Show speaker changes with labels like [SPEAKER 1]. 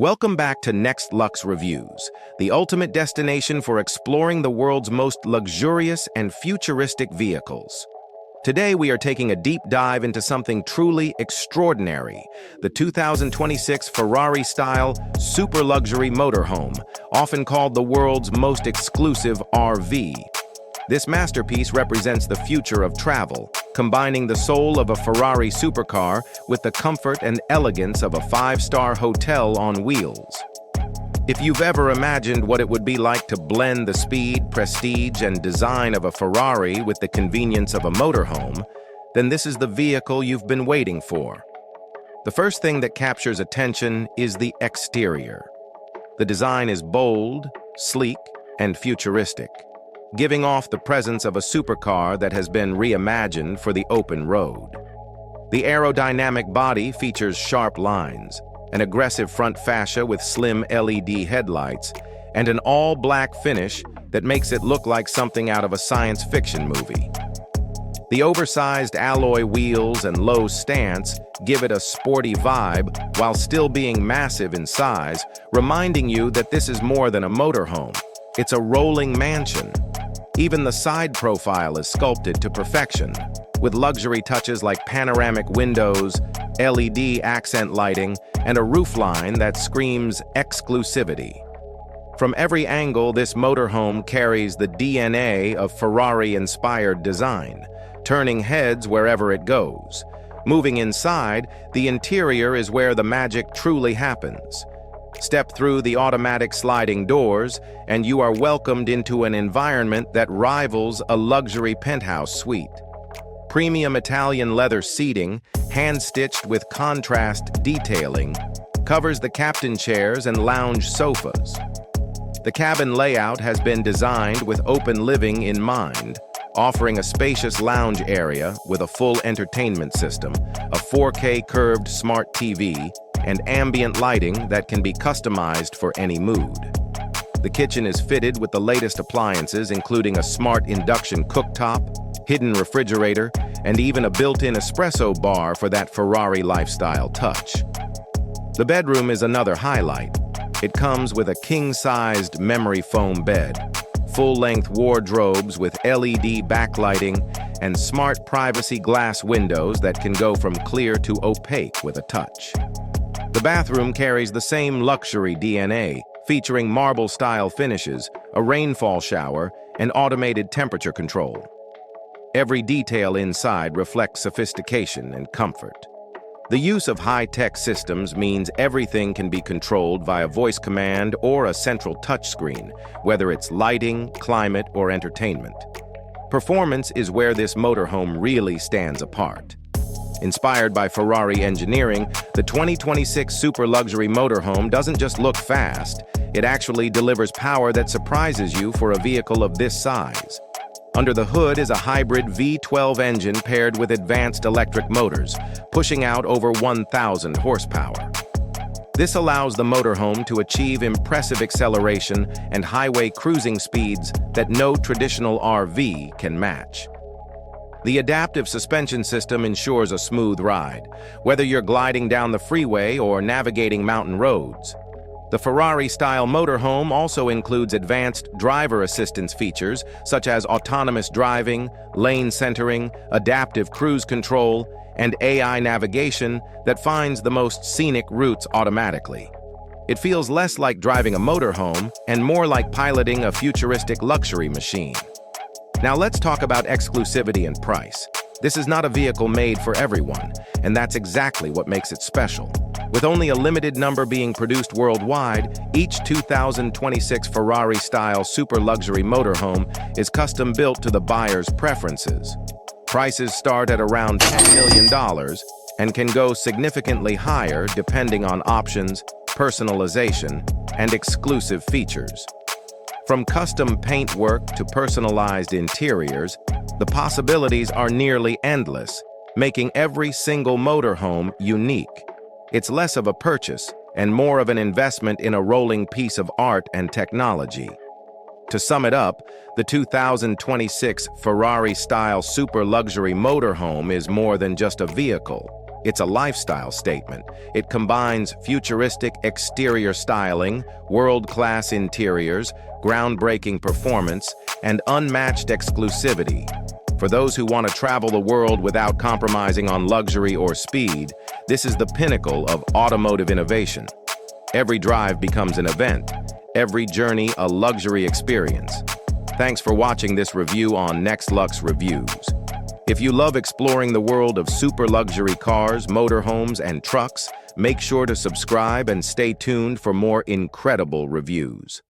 [SPEAKER 1] Welcome back to Next Lux Reviews, the ultimate destination for exploring the world's most luxurious and futuristic vehicles. Today we are taking a deep dive into something truly extraordinary, the 2026 Ferrari-Style Super Luxury Motorhome, often called the world's most exclusive RV. This masterpiece represents the future of travel, combining the soul of a Ferrari supercar with the comfort and elegance of a five-star hotel on wheels. If you've ever imagined what it would be like to blend the speed, prestige, and design of a Ferrari with the convenience of a motorhome, then this is the vehicle you've been waiting for. The first thing that captures attention is the exterior. The design is bold, sleek, and futuristic, giving off the presence of a supercar that has been reimagined for the open road. The aerodynamic body features sharp lines, an aggressive front fascia with slim LED headlights, and an all-black finish that makes it look like something out of a science fiction movie. The oversized alloy wheels and low stance give it a sporty vibe while still being massive in size, reminding you that this is more than a motorhome. It's a rolling mansion. Even the side profile is sculpted to perfection, with luxury touches like panoramic windows, LED accent lighting, and a roofline that screams exclusivity. From every angle, this motorhome carries the DNA of Ferrari-inspired design, turning heads wherever it goes. Moving inside, the interior is where the magic truly happens. Step through the automatic sliding doors, and you are welcomed into an environment that rivals a luxury penthouse suite. Premium Italian leather seating, hand-stitched with contrast detailing, covers the captain chairs and lounge sofas. The cabin layout has been designed with open living in mind, offering a spacious lounge area with a full entertainment system, a 4K curved smart TV, and ambient lighting that can be customized for any mood. The kitchen is fitted with the latest appliances, including a smart induction cooktop, hidden refrigerator, and even a built-in espresso bar for that Ferrari lifestyle touch. The bedroom is another highlight. It comes with a king-sized memory foam bed, full-length wardrobes with LED backlighting, and smart privacy glass windows that can go from clear to opaque with a touch. The bathroom carries the same luxury DNA, featuring marble-style finishes, a rainfall shower, and automated temperature control. Every detail inside reflects sophistication and comfort. The use of high-tech systems means everything can be controlled via voice command or a central touchscreen, whether it's lighting, climate, or entertainment. Performance is where this motorhome really stands apart. Inspired by Ferrari engineering, the 2026 Super Luxury Motorhome doesn't just look fast, it actually delivers power that surprises you for a vehicle of this size. Under the hood is a hybrid V12 engine paired with advanced electric motors, pushing out over 1,000 horsepower. This allows the motorhome to achieve impressive acceleration and highway cruising speeds that no traditional RV can match. The adaptive suspension system ensures a smooth ride, whether you're gliding down the freeway or navigating mountain roads. The Ferrari-style motorhome also includes advanced driver assistance features such as autonomous driving, lane centering, adaptive cruise control, and AI navigation that finds the most scenic routes automatically. It feels less like driving a motorhome and more like piloting a futuristic luxury machine. Now let's talk about exclusivity and price. This is not a vehicle made for everyone, and that's exactly what makes it special. With only a limited number being produced worldwide, each 2026 Ferrari-style super luxury motorhome is custom-built to the buyer's preferences. Prices start at around $10 million and can go significantly higher depending on options, personalization, and exclusive features. From custom paintwork to personalized interiors, the possibilities are nearly endless, making every single motorhome unique. It's less of a purchase and more of an investment in a rolling piece of art and technology. To sum it up, the 2026 Ferrari-style super luxury motorhome is more than just a vehicle. It's a lifestyle statement. It combines futuristic exterior styling, world-class interiors, groundbreaking performance, and unmatched exclusivity. For those who want to travel the world without compromising on luxury or speed, this is the pinnacle of automotive innovation. Every drive becomes an event, every journey a luxury experience. Thanks for watching this review on Next Lux Reviews. If you love exploring the world of super luxury cars, motorhomes, and trucks, make sure to subscribe and stay tuned for more incredible reviews.